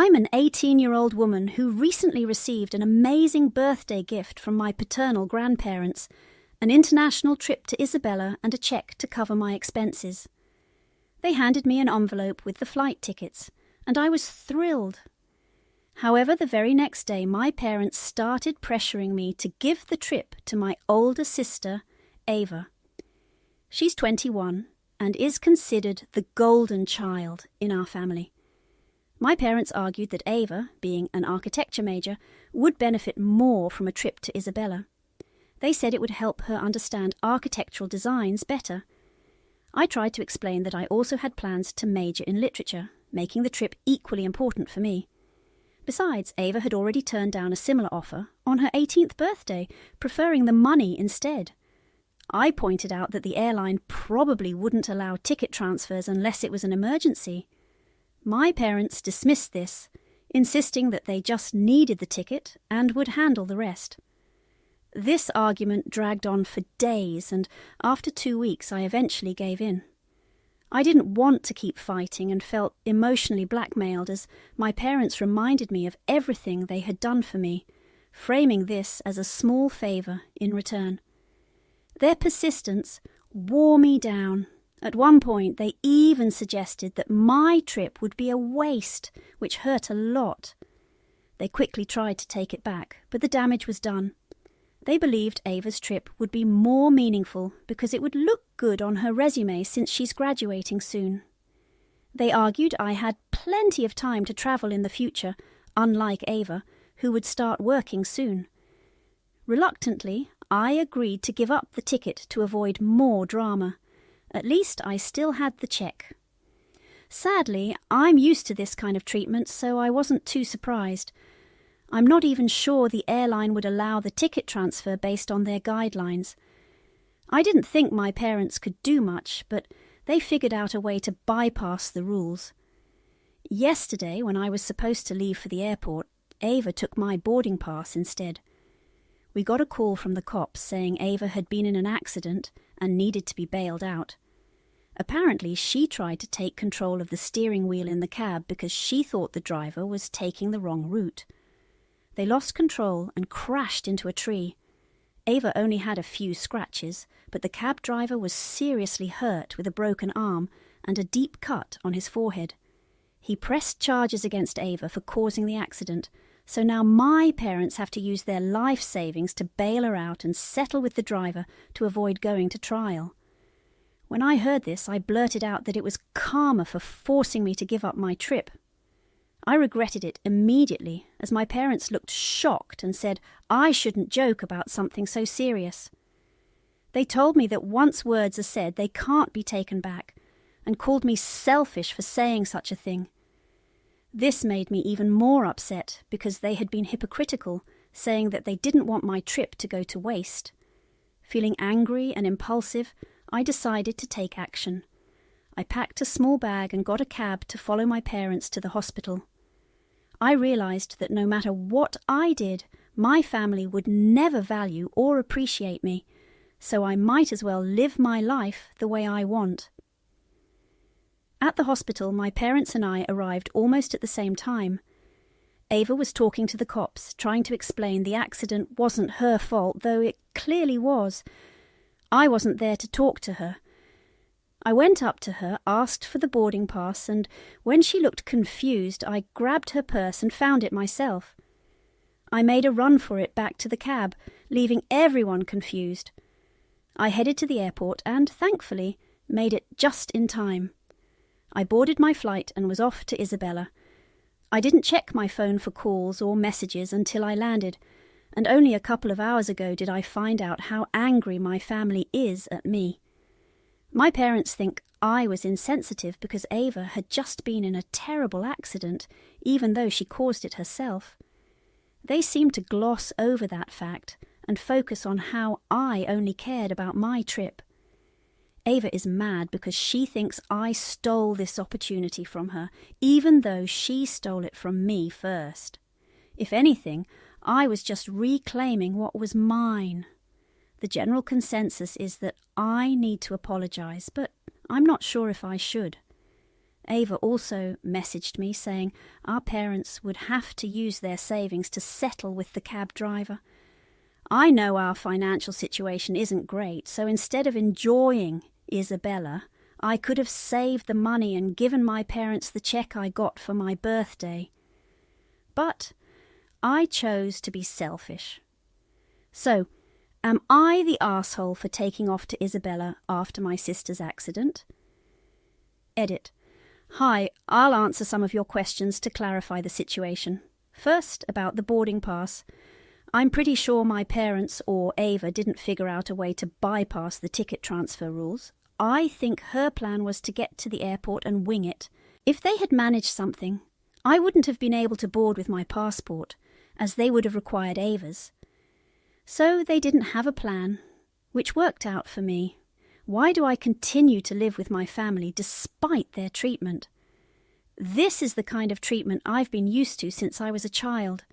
I'm an 18-year-old woman who recently received an amazing birthday gift from my paternal grandparents, an international trip to Isabella and a cheque to cover my expenses. They handed me an envelope with the flight tickets, and I was thrilled. However, the very next day my parents started pressuring me to give the trip to my older sister, Ava. She's 21 and is considered the golden child in our family. My parents argued that Ava, being an architecture major, would benefit more from a trip to Isabella. They said it would help her understand architectural designs better. I tried to explain that I also had plans to major in literature, making the trip equally important for me. Besides, Ava had already turned down a similar offer on her 18th birthday, preferring the money instead. I pointed out that the airline probably wouldn't allow ticket transfers unless it was an emergency. My parents dismissed this, insisting that they just needed the ticket and would handle the rest. This argument dragged on for days, and after 2 weeks I eventually gave in. I didn't want to keep fighting and felt emotionally blackmailed as my parents reminded me of everything they had done for me, framing this as a small favour in return. Their persistence wore me down. At one point, they even suggested that my trip would be a waste, which hurt a lot. They quickly tried to take it back, but the damage was done. They believed Ava's trip would be more meaningful because it would look good on her resume since she's graduating soon. They argued I had plenty of time to travel in the future, unlike Ava, who would start working soon. Reluctantly, I agreed to give up the ticket to avoid more drama. At least I still had the cheque. Sadly, I'm used to this kind of treatment, so I wasn't too surprised. I'm not even sure the airline would allow the ticket transfer based on their guidelines. I didn't think my parents could do much, but they figured out a way to bypass the rules. Yesterday, when I was supposed to leave for the airport, Ava took my boarding pass instead. We got a call from the cops saying Ava had been in an accident and needed to be bailed out. Apparently, she tried to take control of the steering wheel in the cab because she thought the driver was taking the wrong route. They lost control and crashed into a tree. Ava only had a few scratches, but the cab driver was seriously hurt with a broken arm and a deep cut on his forehead. He pressed charges against Ava for causing the accident, so now my parents have to use their life savings to bail her out and settle with the driver to avoid going to trial. When I heard this, I blurted out that it was karma for forcing me to give up my trip. I regretted it immediately, as my parents looked shocked and said I shouldn't joke about something so serious. They told me that once words are said, they can't be taken back, and called me selfish for saying such a thing. This made me even more upset because they had been hypocritical, saying that they didn't want my trip to go to waste. Feeling angry and impulsive, I decided to take action. I packed a small bag and got a cab to follow my parents to the hospital. I realized that no matter what I did, my family would never value or appreciate me, so I might as well live my life the way I want. At the hospital, my parents and I arrived almost at the same time. Ava was talking to the cops, trying to explain the accident wasn't her fault, though it clearly was. I wasn't there to talk to her. I went up to her, asked for the boarding pass, and when she looked confused, I grabbed her purse and found it myself. I made a run for it back to the cab, leaving everyone confused. I headed to the airport and, thankfully, made it just in time. I boarded my flight and was off to Isabella. I didn't check my phone for calls or messages until I landed, and only a couple of hours ago did I find out how angry my family is at me. My parents think I was insensitive because Ava had just been in a terrible accident, even though she caused it herself. They seem to gloss over that fact and focus on how I only cared about my trip. Ava is mad because she thinks I stole this opportunity from her, even though she stole it from me first. If anything, I was just reclaiming what was mine. The general consensus is that I need to apologize, but I'm not sure if I should. Ava also messaged me saying our parents would have to use their savings to settle with the cab driver. I know our financial situation isn't great, so instead of enjoying Isabella, I could have saved the money and given my parents the cheque I got for my birthday. But I chose to be selfish. So, am I the arsehole for taking off to Isabella after my sister's accident? Edit. Hi, I'll answer some of your questions to clarify the situation. First, about the boarding pass. I'm pretty sure my parents or Ava didn't figure out a way to bypass the ticket transfer rules. I think her plan was to get to the airport and wing it. If they had managed something, I wouldn't have been able to board with my passport, as they would have required Ava's. So they didn't have a plan, which worked out for me. Why do I continue to live with my family despite their treatment? This is the kind of treatment I've been used to since I was a child.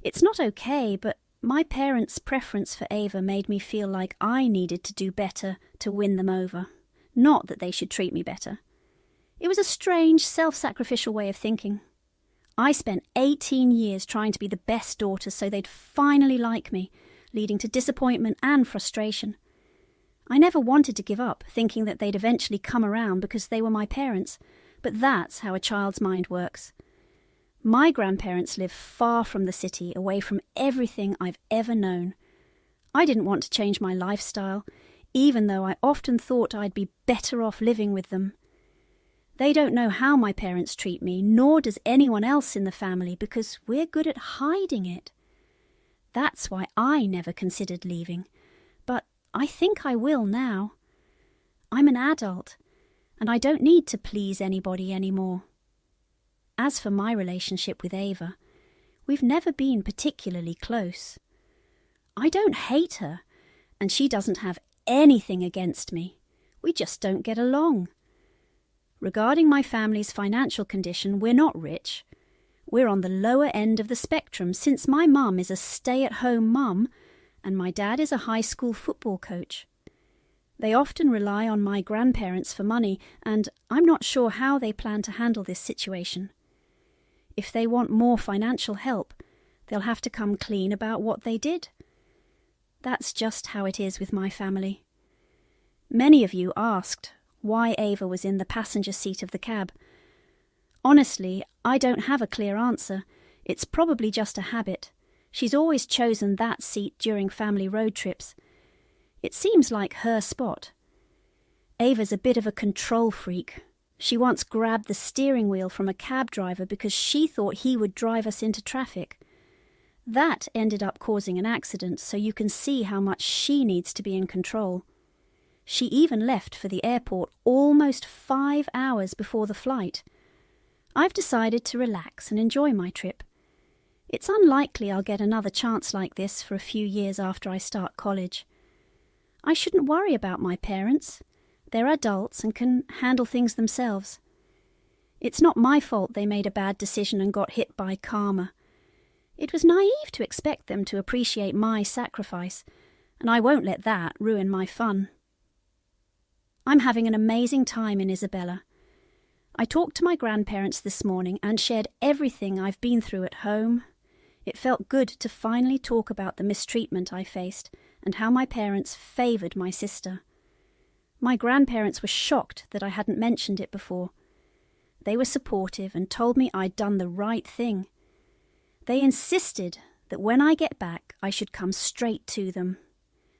It's not okay, but my parents' preference for Ava made me feel like I needed to do better to win them over, not that they should treat me better. It was a strange, self-sacrificial way of thinking. I spent 18 years trying to be the best daughter so they'd finally like me, leading to disappointment and frustration. I never wanted to give up, thinking that they'd eventually come around because they were my parents, but that's how a child's mind works. My grandparents live far from the city, away from everything I've ever known. I didn't want to change my lifestyle, even though I often thought I'd be better off living with them. They don't know how my parents treat me, nor does anyone else in the family, because we're good at hiding it. That's why I never considered leaving, but I think I will now. I'm an adult, and I don't need to please anybody anymore. As for my relationship with Ava, we've never been particularly close. I don't hate her, and she doesn't have anything against me. We just don't get along. Regarding my family's financial condition, we're not rich. We're on the lower end of the spectrum since my mum is a stay-at-home mum and my dad is a high school football coach. They often rely on my grandparents for money, and I'm not sure how they plan to handle this situation. If they want more financial help, they'll have to come clean about what they did. That's just how it is with my family. Many of you asked why Ava was in the passenger seat of the cab. Honestly, I don't have a clear answer. It's probably just a habit. She's always chosen that seat during family road trips. It seems like her spot. Ava's a bit of a control freak. She once grabbed the steering wheel from a cab driver because she thought he would drive us into traffic. That ended up causing an accident, so you can see how much she needs to be in control. She even left for the airport almost 5 hours before the flight. I've decided to relax and enjoy my trip. It's unlikely I'll get another chance like this for a few years after I start college. I shouldn't worry about my parents. They're adults and can handle things themselves. It's not my fault they made a bad decision and got hit by karma. It was naive to expect them to appreciate my sacrifice, and I won't let that ruin my fun. I'm having an amazing time in Isabella. I talked to my grandparents this morning and shared everything I've been through at home. It felt good to finally talk about the mistreatment I faced and how my parents favoured my sister. My grandparents were shocked that I hadn't mentioned it before. They were supportive and told me I'd done the right thing. They insisted that when I get back, I should come straight to them.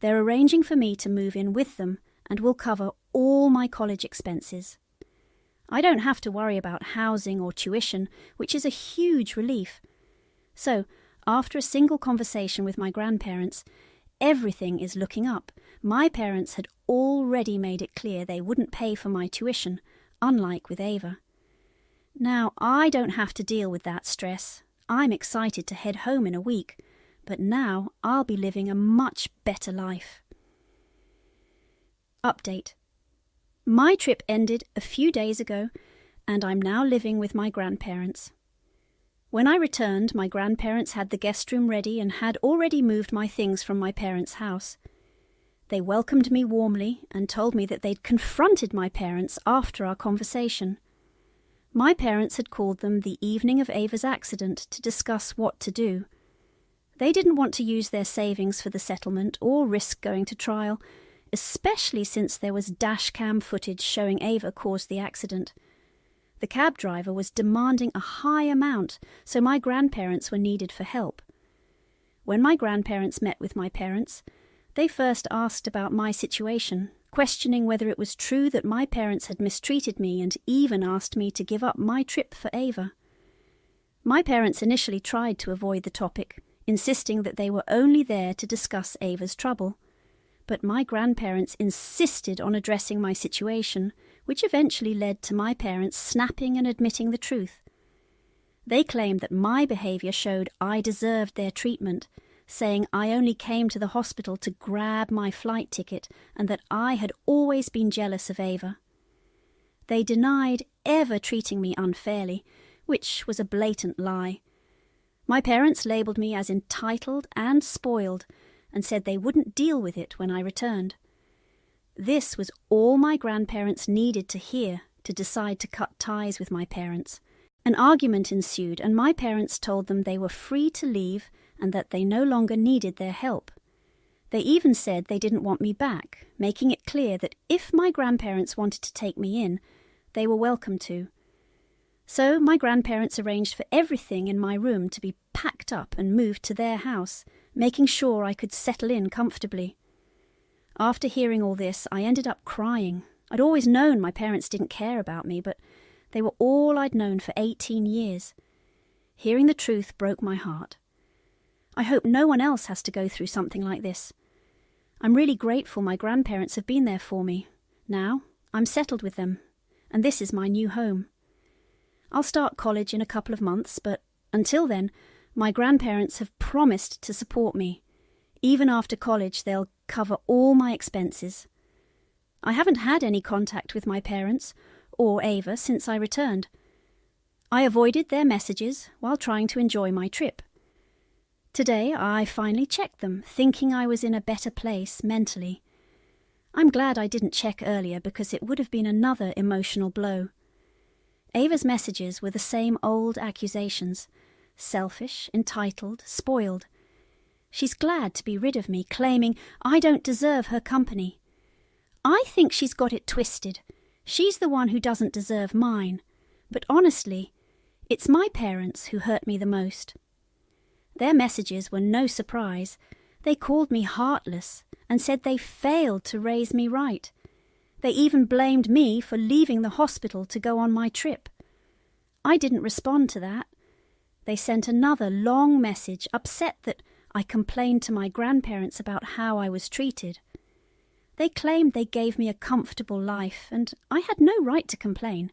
They're arranging for me to move in with them and will cover all my college expenses. I don't have to worry about housing or tuition, which is a huge relief. So, after a single conversation with my grandparents, everything is looking up. My parents had already made it clear they wouldn't pay for my tuition, unlike with Ava. Now, I don't have to deal with that stress. I'm excited to head home in a week, but now I'll be living a much better life. Update. My trip ended a few days ago, and I'm now living with my grandparents. When I returned, my grandparents had the guest room ready and had already moved my things from my parents' house. They welcomed me warmly and told me that they'd confronted my parents after our conversation. My parents had called them the evening of Ava's accident to discuss what to do. They didn't want to use their savings for the settlement or risk going to trial, especially since there was dashcam footage showing Ava caused the accident. The cab driver was demanding a high amount, so my grandparents were needed for help. When my grandparents met with my parents, they first asked about my situation, questioning whether it was true that my parents had mistreated me, and even asked me to give up my trip for Ava. My parents initially tried to avoid the topic, insisting that they were only there to discuss Ava's trouble. But my grandparents insisted on addressing my situation, which eventually led to my parents snapping and admitting the truth. They claimed that my behaviour showed I deserved their treatment, saying I only came to the hospital to grab my flight ticket and that I had always been jealous of Ava. They denied ever treating me unfairly, which was a blatant lie. My parents labelled me as entitled and spoiled and said they wouldn't deal with it when I returned. This was all my grandparents needed to hear to decide to cut ties with my parents. An argument ensued, and my parents told them they were free to leave and that they no longer needed their help. They even said they didn't want me back, making it clear that if my grandparents wanted to take me in, they were welcome to. So my grandparents arranged for everything in my room to be packed up and moved to their house, making sure I could settle in comfortably. After hearing all this, I ended up crying. I'd always known my parents didn't care about me, but they were all I'd known for 18 years. Hearing the truth broke my heart. I hope no one else has to go through something like this. I'm really grateful my grandparents have been there for me. Now, I'm settled with them, and this is my new home. I'll start college in a couple of months, but until then, my grandparents have promised to support me. Even after college, they'll cover all my expenses. I haven't had any contact with my parents or Ava since I returned. I avoided their messages while trying to enjoy my trip. Today, I finally checked them, thinking I was in a better place mentally. I'm glad I didn't check earlier because it would have been another emotional blow. Ava's messages were the same old accusations: selfish, entitled, spoiled. She's glad to be rid of me, claiming I don't deserve her company. I think she's got it twisted. She's the one who doesn't deserve mine. But honestly, it's my parents who hurt me the most. Their messages were no surprise. They called me heartless and said they failed to raise me right. They even blamed me for leaving the hospital to go on my trip. I didn't respond to that. They sent another long message, upset that I complained to my grandparents about how I was treated. They claimed they gave me a comfortable life, and I had no right to complain.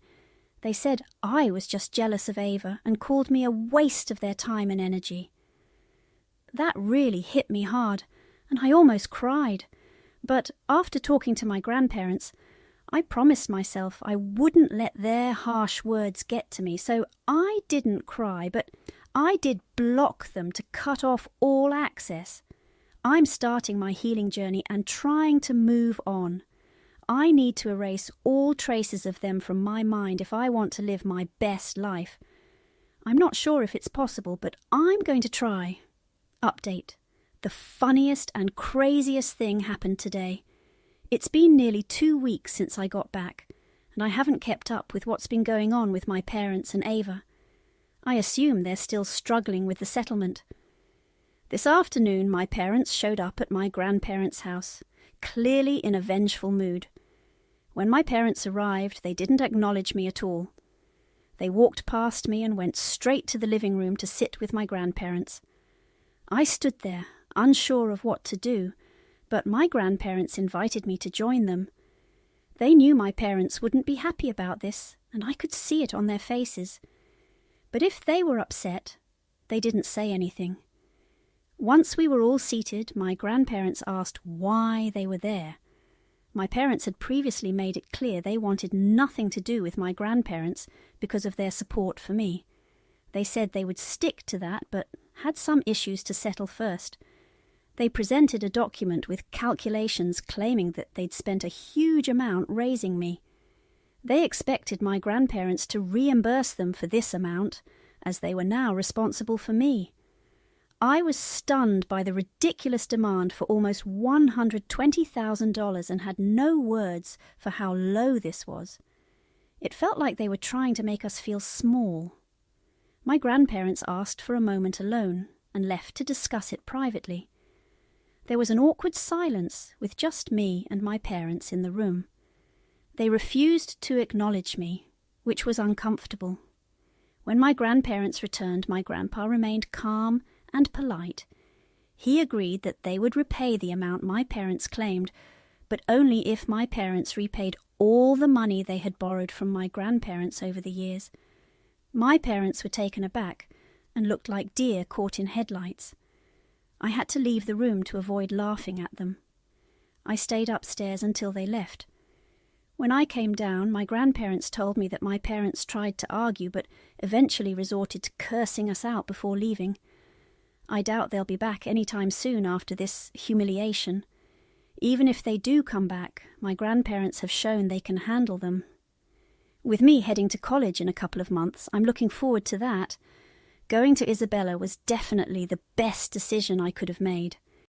They said I was just jealous of Ava and called me a waste of their time and energy. That really hit me hard, and I almost cried. But after talking to my grandparents, I promised myself I wouldn't let their harsh words get to me, so I didn't cry, but I did block them to cut off all access. I'm starting my healing journey and trying to move on. I need to erase all traces of them from my mind if I want to live my best life. I'm not sure if it's possible, but I'm going to try. Update. The funniest and craziest thing happened today. It's been nearly 2 weeks since I got back, and I haven't kept up with what's been going on with my parents and Ava. I assume they're still struggling with the settlement. This afternoon, my parents showed up at my grandparents' house, clearly in a vengeful mood. When my parents arrived, they didn't acknowledge me at all. They walked past me and went straight to the living room to sit with my grandparents. I stood there, unsure of what to do, but my grandparents invited me to join them. They knew my parents wouldn't be happy about this, and I could see it on their faces. But if they were upset, they didn't say anything. Once we were all seated, my grandparents asked why they were there. My parents had previously made it clear they wanted nothing to do with my grandparents because of their support for me. They said they would stick to that, but had some issues to settle first. They presented a document with calculations claiming that they'd spent a huge amount raising me. They expected my grandparents to reimburse them for this amount, as they were now responsible for me. I was stunned by the ridiculous demand for almost $120,000 and had no words for how low this was. It felt like they were trying to make us feel small. My grandparents asked for a moment alone and left to discuss it privately. There was an awkward silence with just me and my parents in the room. They refused to acknowledge me, which was uncomfortable. When my grandparents returned, my grandpa remained calm and polite. He agreed that they would repay the amount my parents claimed, but only if my parents repaid all the money they had borrowed from my grandparents over the years. My parents were taken aback and looked like deer caught in headlights. I had to leave the room to avoid laughing at them. I stayed upstairs until they left. When I came down, my grandparents told me that my parents tried to argue but eventually resorted to cursing us out before leaving. I doubt they'll be back any time soon after this humiliation. Even if they do come back, my grandparents have shown they can handle them. With me heading to college in a couple of months, I'm looking forward to that. Going to Isabella was definitely the best decision I could have made.